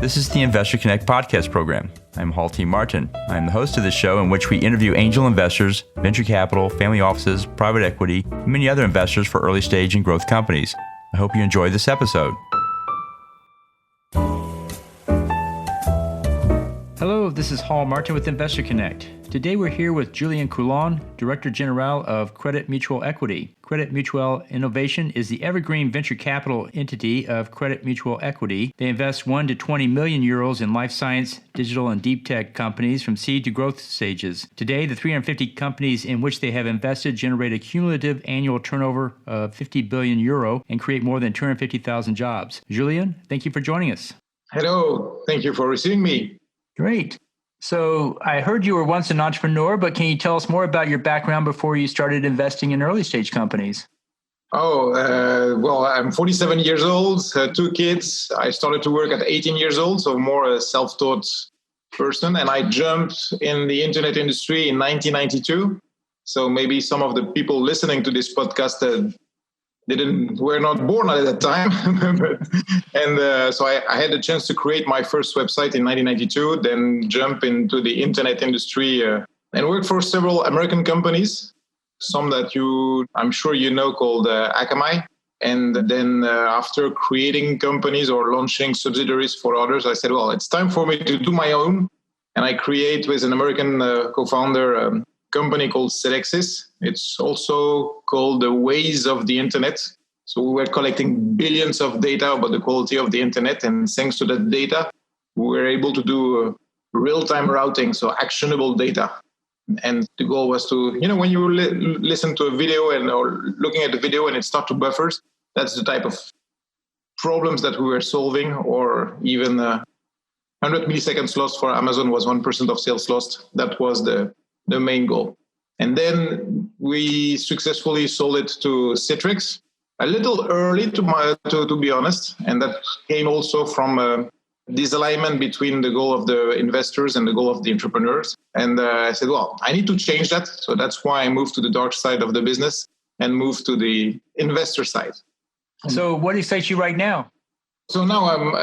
This is the Investor Connect podcast program. I'm Hall T. Martin. I'm the host of this show in which we interview angel investors, venture capital, family offices, private equity, and many other investors for early stage and growth companies. I hope you enjoy this episode. Hello, this is Hall Martin with Investor Connect. Today we're here with Julien Coulon, Director General of Crédit Mutuel Equity. Crédit Mutuel Innovation is the evergreen venture capital entity of Crédit Mutuel Equity. They invest 1 to 20 million euros in life science, digital, and deep tech companies from seed to growth stages. Today, the 350 companies in which they have invested generate a cumulative annual turnover of 50 billion euro and create more than 250,000 jobs. Julien, thank you for joining us. Hello, thank you for receiving me. Great. So I heard you were once an entrepreneur, but can you tell us more about your background before you started investing in early stage companies? Well, I'm 47 years old, 2 kids. I started to work at 18 years old, so more a self-taught person. And I jumped in the internet industry in 1992. So maybe some of the people listening to this podcast were not born at that time. So I had the chance to create my first website in 1992, then jump into the internet industry and work for several American companies, some that I'm sure you know, called Akamai. And then after creating companies or launching subsidiaries for others, I said, well, it's time for me to do my own. And I create with an American co-founder company called Sedexis. It's also called the Waze of the Internet. So we were collecting billions of data about the quality of the Internet. And thanks to that data, we were able to do real-time routing, so actionable data. And the goal was to, when you listen to a video or looking at the video and it starts to buffer, that's the type of problems that we were solving. Or even 100 milliseconds lost for Amazon was 1% of sales lost. That was the main goal. And then we successfully sold it to Citrix, a little early to be honest. And that came also from this alignment between the goal of the investors and the goal of the entrepreneurs. And I said, well, I need to change that. So that's why I moved to the dark side of the business and moved to the investor side. So what excites you right now? So now I'm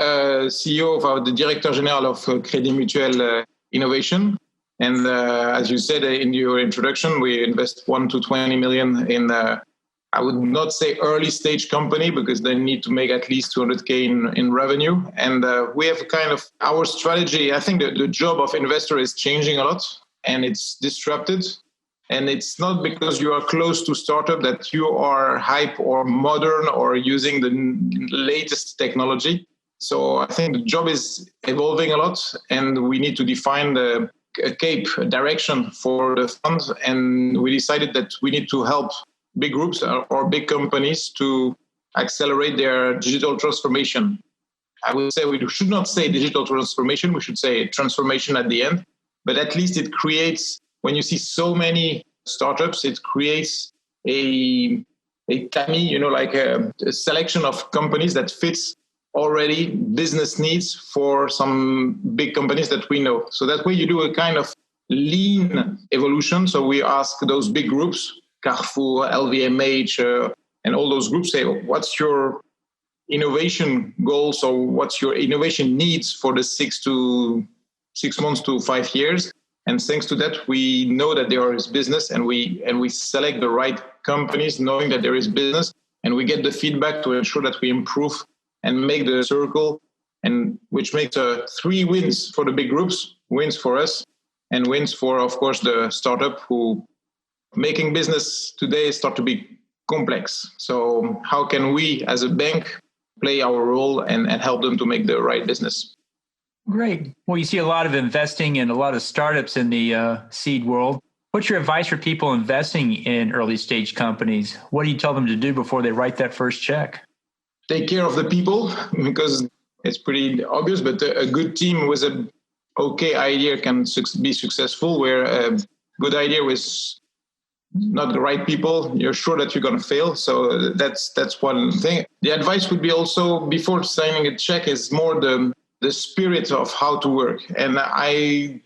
CEO of the Director General of Crédit Mutuel Innovation. And as you said in your introduction, we invest 1 to 20 million in, I would not say early stage company because they need to make at least 200K in revenue. And we have kind of our strategy. I think the job of investor is changing a lot and it's disrupted. And it's not because you are close to startup that you are hype or modern or using the latest technology. So I think the job is evolving a lot and we need to define a direction for the fund, and we decided that we need to help big groups or big companies to accelerate their digital transformation. I would say we should not say digital transformation, we should say transformation at the end, but at least it creates, when you see so many startups, it creates a TAMI, like a selection of companies that fits already business needs for some big companies that we know. So that way you do a kind of lean evolution. So we ask those big groups, Carrefour, LVMH, and all those groups say, what's your innovation goals or what's your innovation needs for the 6 months to 5 years? And thanks to that, we know that there is business and we select the right companies knowing that there is business, and we get the feedback to ensure that we improve and make the circle, and which makes 3 wins for the big groups, wins for us, and wins for, of course, the startup who making business today start to be complex. So how can we as a bank play our role and help them to make the right business? Great. Well, you see a lot of investing and a lot of startups in the seed world. What's your advice for people investing in early stage companies? What do you tell them to do before they write that first check? Take care of the people, because it's pretty obvious, but a good team with an okay idea can be successful, where a good idea with not the right people, you're sure that you're going to fail. So that's one thing. The advice would be also, before signing a check, is more the spirit of how to work. And I'm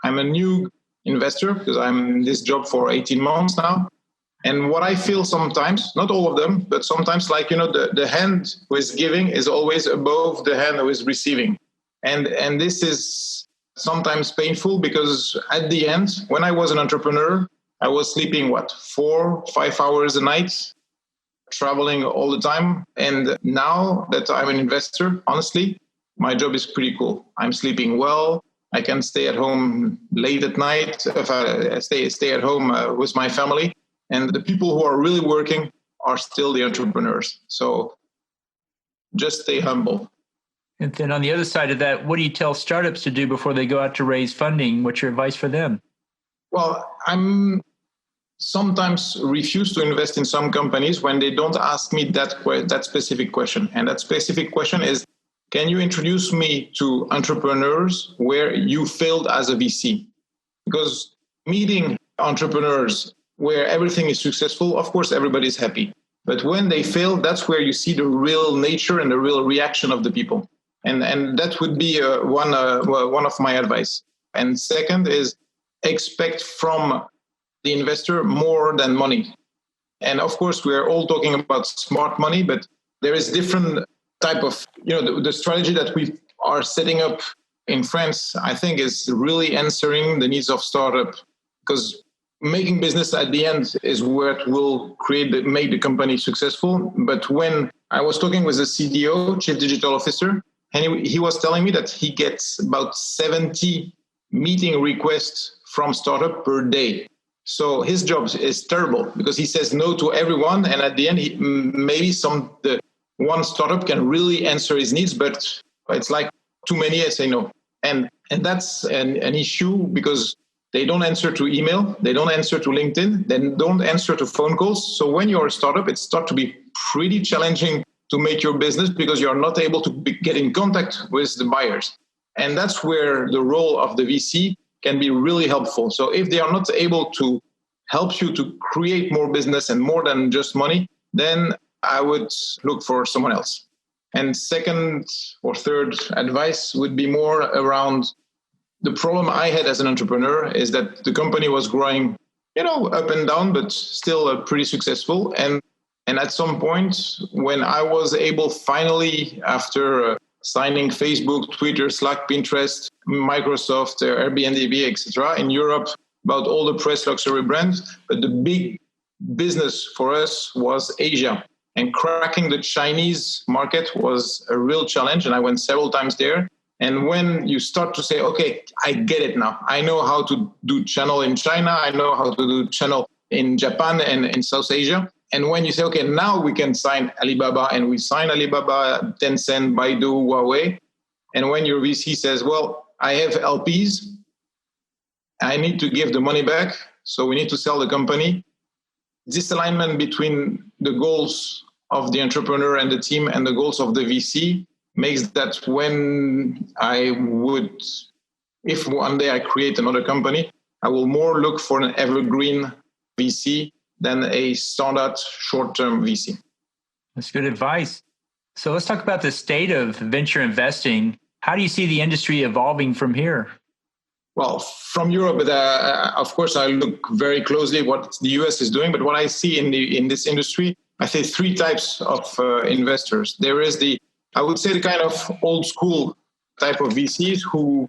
a new investor because I'm in this job for 18 months now. And what I feel sometimes, not all of them, but sometimes the hand who is giving is always above the hand who is receiving. And this is sometimes painful because at the end, when I was an entrepreneur, I was sleeping, 4-5 hours a night, traveling all the time. And now that I'm an investor, honestly, my job is pretty cool. I'm sleeping well. I can stay at home late at night, if I stay at home with my family. And the people who are really working are still the entrepreneurs. So just stay humble. And then on the other side of that, what do you tell startups to do before they go out to raise funding? What's your advice for them? Well, I'm sometimes refuse to invest in some companies when they don't ask me that specific question. And that specific question is, can you introduce me to entrepreneurs where you failed as a VC? Because meeting entrepreneurs where everything is successful, of course, everybody's happy. But when they fail, that's where you see the real nature and the real reaction of the people. And that would be one of my advice. And second is expect from the investor more than money. And of course, we're all talking about smart money, but there is different type of, the strategy that we are setting up in France, I think is really answering the needs of startup, because making business at the end is what will make the company successful. But when I was talking with the CDO, Chief Digital Officer, and he was telling me that he gets about 70 meeting requests from startup per day. So his job is terrible because he says no to everyone. And at the end, maybe the one startup can really answer his needs, but it's like too many, I say no. And that's an issue because they don't answer to email, they don't answer to LinkedIn, they don't answer to phone calls. So when you're a startup, it starts to be pretty challenging to make your business because you're not able to get in contact with the buyers. And that's where the role of the VC can be really helpful. So if they are not able to help you to create more business and more than just money, then I would look for someone else. And second or third advice would be more around the problem I had as an entrepreneur is that the company was growing, up and down, but still pretty successful. And at some point, when I was able finally, after signing Facebook, Twitter, Slack, Pinterest, Microsoft, Airbnb, etc., in Europe, about all the press luxury brands, but the big business for us was Asia. And cracking the Chinese market was a real challenge. And I went several times there. And when you start to say, okay, I get it now. I know how to do channel in China. I know how to do channel in Japan and in South Asia. And when you say, okay, now we can sign Alibaba, and we sign Alibaba, Tencent, Baidu, Huawei. And when your VC says, well, I have LPs, I need to give the money back, so we need to sell the company. This alignment between the goals of the entrepreneur and the team and the goals of the VC makes that if one day I create another company, I will more look for an evergreen VC than a standard short-term VC. That's good advice. So let's talk about the state of venture investing. How do you see the industry evolving from here? Well, from Europe, of course, I look very closely at what the US is doing. But what I see in this industry, I say three types of investors. There is I would say the kind of old school type of VCs who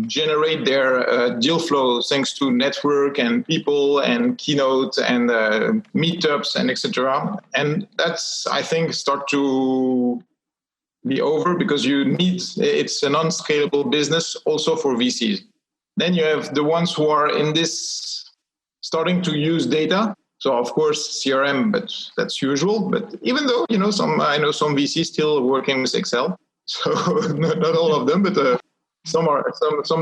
generate their deal flow thanks to network and people and keynote and meetups and etc. And that's, I think, start to be over because it's an unscalable business also for VCs. Then you have the ones who are in this starting to use data. So of course CRM, but that's usual. But even though I know some VCs still working with Excel, so not all of them, but some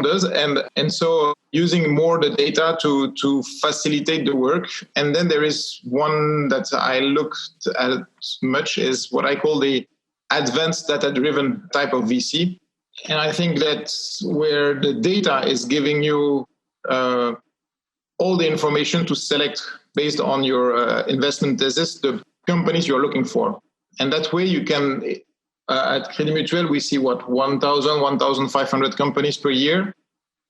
does, and so using more the data to facilitate the work. And then there is one that I looked at much is what I call the advanced data-driven type of VC. And I think that's where the data is giving you all the information to select based on your investment thesis, the companies you're looking for. And that way you can, at Crédit Mutuel, we see 1,500 companies per year.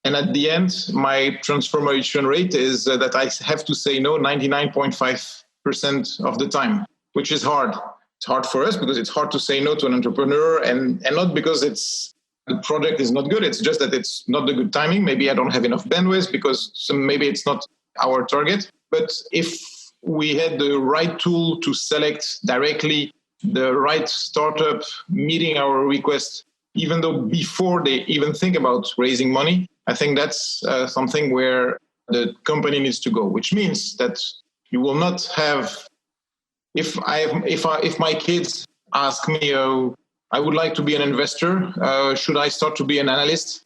And at the end, my transformation rate is that I have to say no 99.5% of the time, which is hard. It's hard for us because it's hard to say no to an entrepreneur, and not because it's the project is not good. It's just that it's not the good timing. Maybe I don't have enough bandwidth because maybe it's not our target. But if we had the right tool to select directly the right startup meeting our request, even though before they even think about raising money, I think that's something where the company needs to go, which means that you will not have, if my kids ask me, I would like to be an investor, should I start to be an analyst?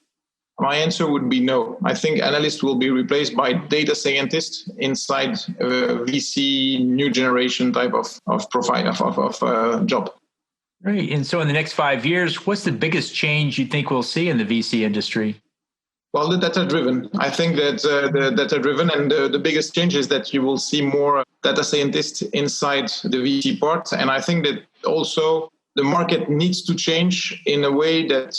My answer would be no. I think analysts will be replaced by data scientists inside VC new generation type of profile of job. Right. And so in the next 5 years, what's the biggest change you think we'll see in the VC industry? Well, the data-driven. I think that the data-driven and the biggest change is that you will see more data scientists inside the VC part. And I think that also the market needs to change in a way that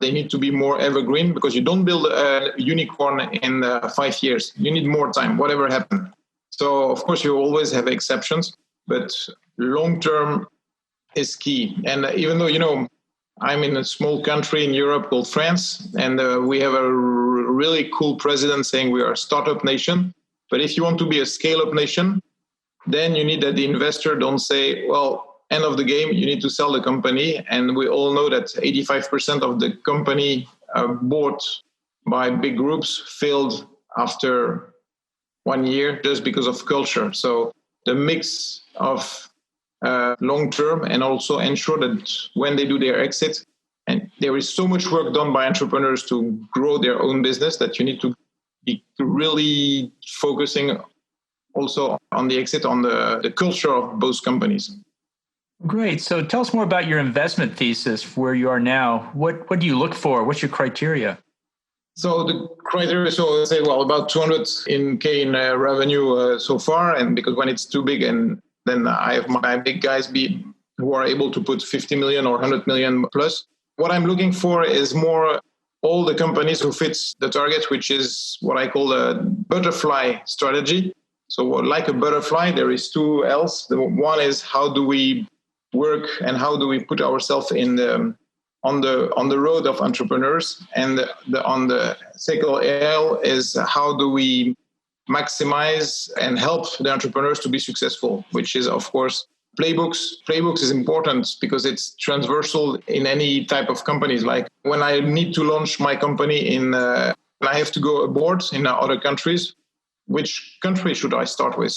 they need to be more evergreen, because you don't build a unicorn in 5 years. You need more time, whatever happened. So, of course, you always have exceptions, but long-term is key. And even though, I'm in a small country in Europe called France, and we have a really cool president saying we are a startup nation. But if you want to be a scale-up nation, then you need that the investor don't say, well, end of the game, you need to sell the company. And we all know that 85% of the company bought by big groups failed after 1 year just because of culture. So the mix of long-term and also ensure that when they do their exit, and there is so much work done by entrepreneurs to grow their own business that you need to be really focusing also on the exit, on the culture of both companies. Great. So tell us more about your investment thesis, where you are now. What do you look for? What's your criteria? So the criteria, so say, well, about 200K in revenue so far. And because when it's too big, and then I have my big guys who are able to put 50 million or 100 million plus. What I'm looking for is more all the companies who fits the target, which is what I call a butterfly strategy. So like a butterfly, there is two L's. The one is how do we work and how do we put ourselves in on the road of entrepreneurs, and on the second L is how do we maximize and help the entrepreneurs to be successful, which is, of course, playbooks. Playbooks is important because it's transversal in any type of companies. Like when I need to launch my company and I have to go abroad in other countries, which country should I start with?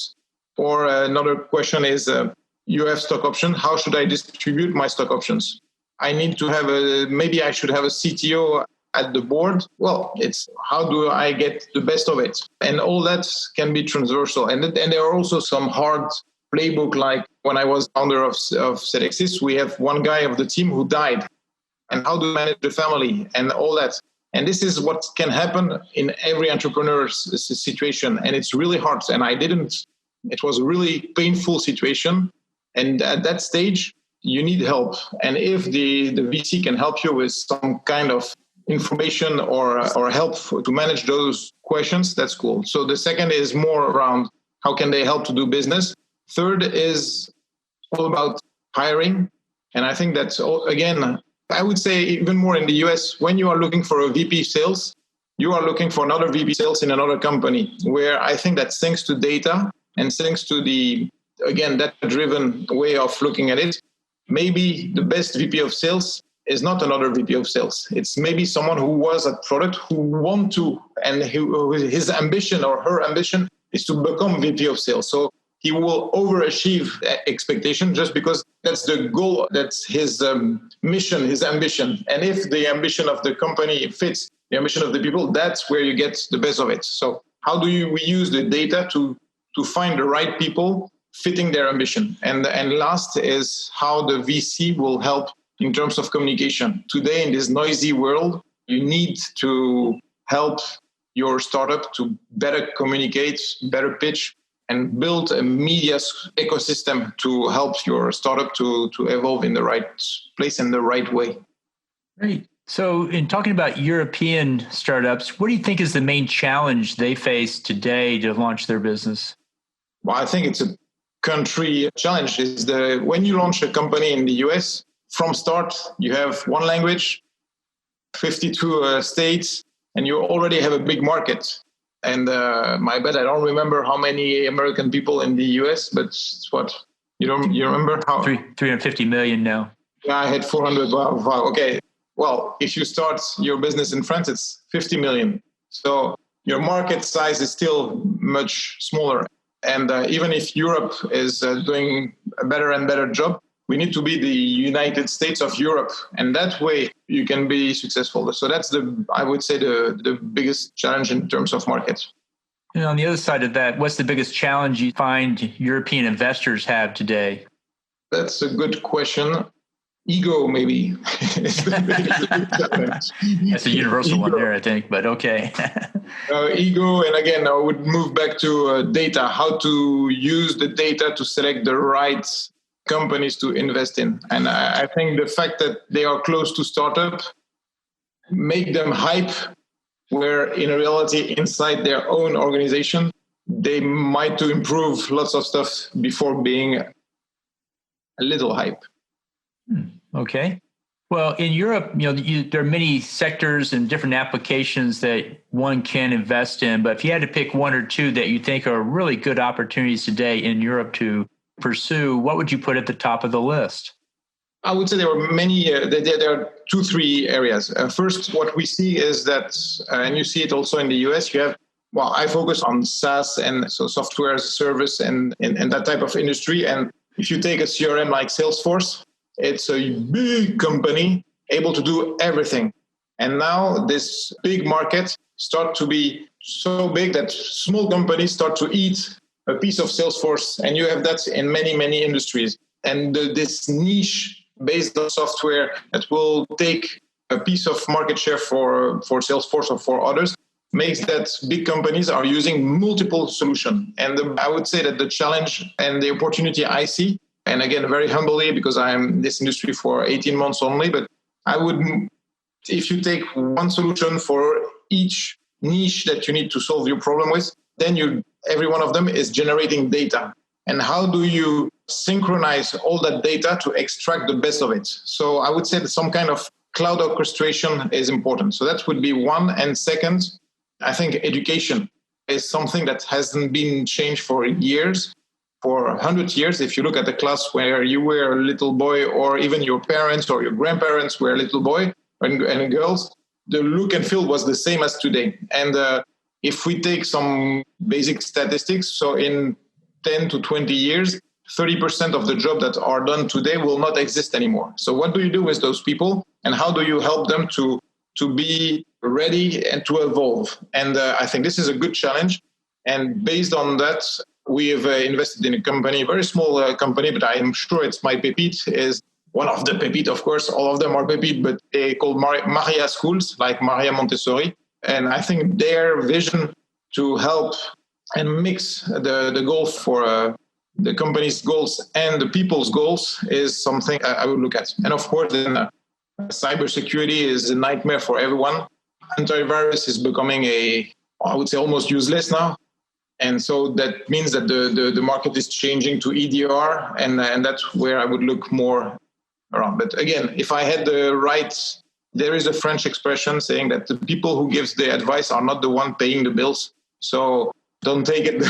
Or another question is, you have stock option. How should I distribute my stock options? I need to have maybe I should have a CTO at the board. Well, it's how do I get the best of it? And all that can be transversal. And there are also some hard playbook, like when I was founder of Sedexis, we have one guy of the team who died. And how do you manage the family and all that? And this is what can happen in every entrepreneur's situation. And it's really hard. And it was a really painful situation. And at that stage, you need help. And if the VC can help you with some kind of information or help to manage those questions, that's cool. So the second is more around how can they help to do business. Third is all about hiring. And I think that's, again, I would say even more in the US, when you are looking for a VP sales, you are looking for another VP sales in another company, where I think that thanks to data and thanks to the, again, data-driven way of looking at it, maybe the best VP of sales is not another VP of sales. It's maybe someone who was at product, who want to, and his ambition or her ambition is to become VP of sales. So he will overachieve expectation just because that's the goal, that's his mission, his ambition. And if the ambition of the company fits the ambition of the people, that's where you get the best of it. So how do we use the data to find the right people fitting their ambition? And last is how the VC will help in terms of communication. Today, in this noisy world, you need to help your startup to better communicate, better pitch, and build a media ecosystem to help your startup to evolve in the right place and the right way. Great. So in talking about European startups, what do you think is the main challenge they face today to launch their business? Well, I think it's a country challenge. Is when you launch a company in the US, from start, you have one language, 52 states, and you already have a big market. And my bad, I don't remember how many American people in the US, but it's what you remember how 350 million now. Yeah, I had 400. Wow. Okay. Well, if you start your business in France, it's 50 million. So your market size is still much smaller. And even if Europe is doing a better and better job, we need to be the United States of Europe. And that way you can be successful. So that's I would say the biggest challenge in terms of market. And on the other side of that, what's the biggest challenge you find European investors have today? That's a good question. Ego, maybe. That's a universal one there, I think, but okay. Ego, and again, I would move back to data, how to use the data to select the right companies to invest in. And I think the fact that they are close to startup make them hype, where in reality, inside their own organization, they might to improve lots of stuff before being a little hype. Okay. Well, in Europe, there are many sectors and different applications that one can invest in. But if you had to pick one or two that you think are really good opportunities today in Europe to pursue, what would you put at the top of the list? I would say there are many. There are 2-3 areas. First, what we see is that, and you see it also in the US, you have. Well, I focus on SaaS and so software as a service and that type of industry. And if you take a CRM like Salesforce, it's a big company able to do everything. And now this big market start to be so big that small companies start to eat a piece of Salesforce. And you have that in many, many industries. And this niche based on software that will take a piece of market share for Salesforce or for others makes that big companies are using multiple solutions. And I would say that the challenge and the opportunity I see, and again, very humbly, because I'm in this industry for 18 months only, but I would, if you take one solution for each niche that you need to solve your problem with, then every one of them is generating data. And how do you synchronize all that data to extract the best of it? So I would say that some kind of cloud orchestration is important. So that would be one. And second, I think education is something that hasn't been changed for years. For 100 years, if you look at the class where you were a little boy, or even your parents or your grandparents were a little boy and girls, the look and feel was the same as today. And if we take some basic statistics, so in 10 to 20 years, 30% of the jobs that are done today will not exist anymore. So what do you do with those people? And how do you help them to be ready and to evolve? And I think this is a good challenge. And based on that, we have invested in a company, a very small company, but I am sure it's my pepite, is one of the pepite, of course, all of them are pepite, but they called Maria Schools, like Maria Montessori. And I think their vision to help and mix the goal for the company's goals and the people's goals is something I would look at. And of course, then cybersecurity is a nightmare for everyone. Antivirus is becoming I would say almost useless now. And so that means that the market is changing to EDR, and that's where I would look more around. But again, if I had the right, there is a French expression saying that the people who gives the advice are not the one paying the bills. So don't take it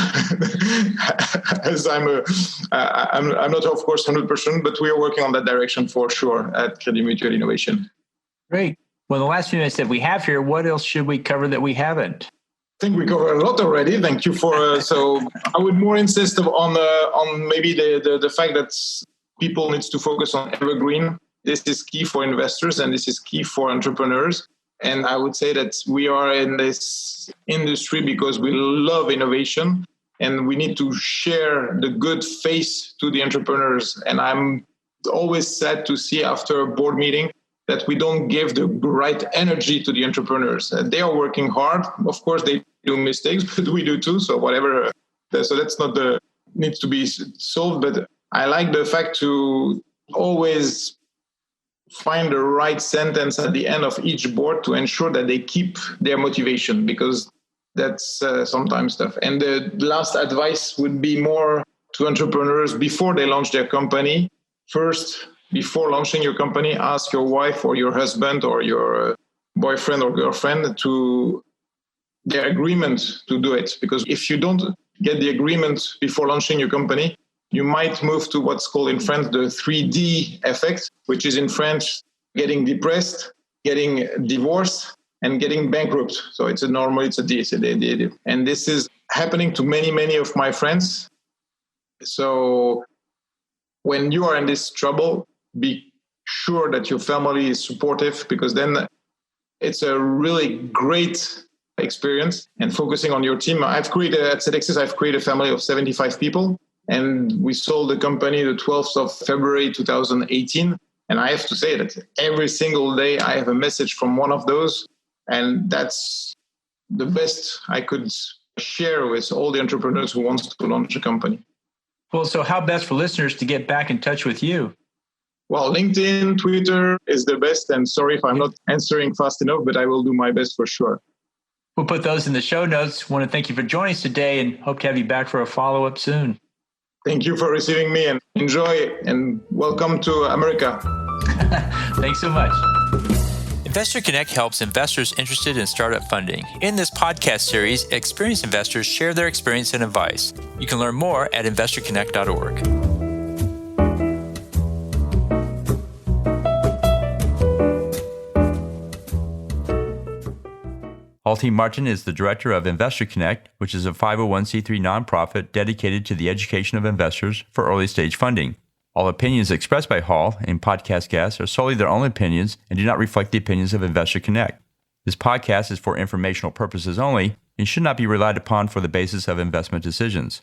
as I'm not, of course, 100%, but we are working on that direction for sure at Crédit Mutuel Innovation. Great. Well, the last few minutes that we have here, what else should we cover that we haven't? I think we covered a lot already. Thank you for. So I would more insist on maybe the fact that people needs to focus on evergreen. This is key for investors and this is key for entrepreneurs. And I would say that we are in this industry because we love innovation and we need to share the good face to the entrepreneurs. And I'm always sad to see after a board meeting that we don't give the right energy to the entrepreneurs. They are working hard. Of course, they do mistakes, but we do too. So whatever. So that's not needs to be solved. But I like the fact to always find the right sentence at the end of each board to ensure that they keep their motivation, because that's sometimes tough. And the last advice would be more to entrepreneurs before they launch their company. First, before launching your company, ask your wife or your husband or your boyfriend or girlfriend to their agreement to do it. Because if you don't get the agreement before launching your company, you might move to what's called in French the 3D effect, which is in French getting depressed, getting divorced, and getting bankrupt. So it's a D. And this is happening to many of my friends. So when you are in this trouble, be sure that your family is supportive, because then it's a really great experience. And focusing on your team, at Sedexis, I've created a family of 75 people, and we sold the company the 12th of February 2018. And I have to say that every single day I have a message from one of those, and that's the best I could share with all the entrepreneurs who want to launch a company. Well, so how best for listeners to get back in touch with you? Well, LinkedIn, Twitter is the best. And sorry if I'm not answering fast enough, but I will do my best for sure. We'll put those in the show notes. Want to thank you for joining us today and hope to have you back for a follow-up soon. Thank you for receiving me, and enjoy, and welcome to America. Thanks so much. Investor Connect helps investors interested in startup funding. In this podcast series, experienced investors share their experience and advice. You can learn more at investorconnect.org. Halti Martin is the director of Investor Connect, which is a 501c3 nonprofit dedicated to the education of investors for early-stage funding. All opinions expressed by Hall in podcast guests are solely their own opinions and do not reflect the opinions of Investor Connect. This podcast is for informational purposes only and should not be relied upon for the basis of investment decisions.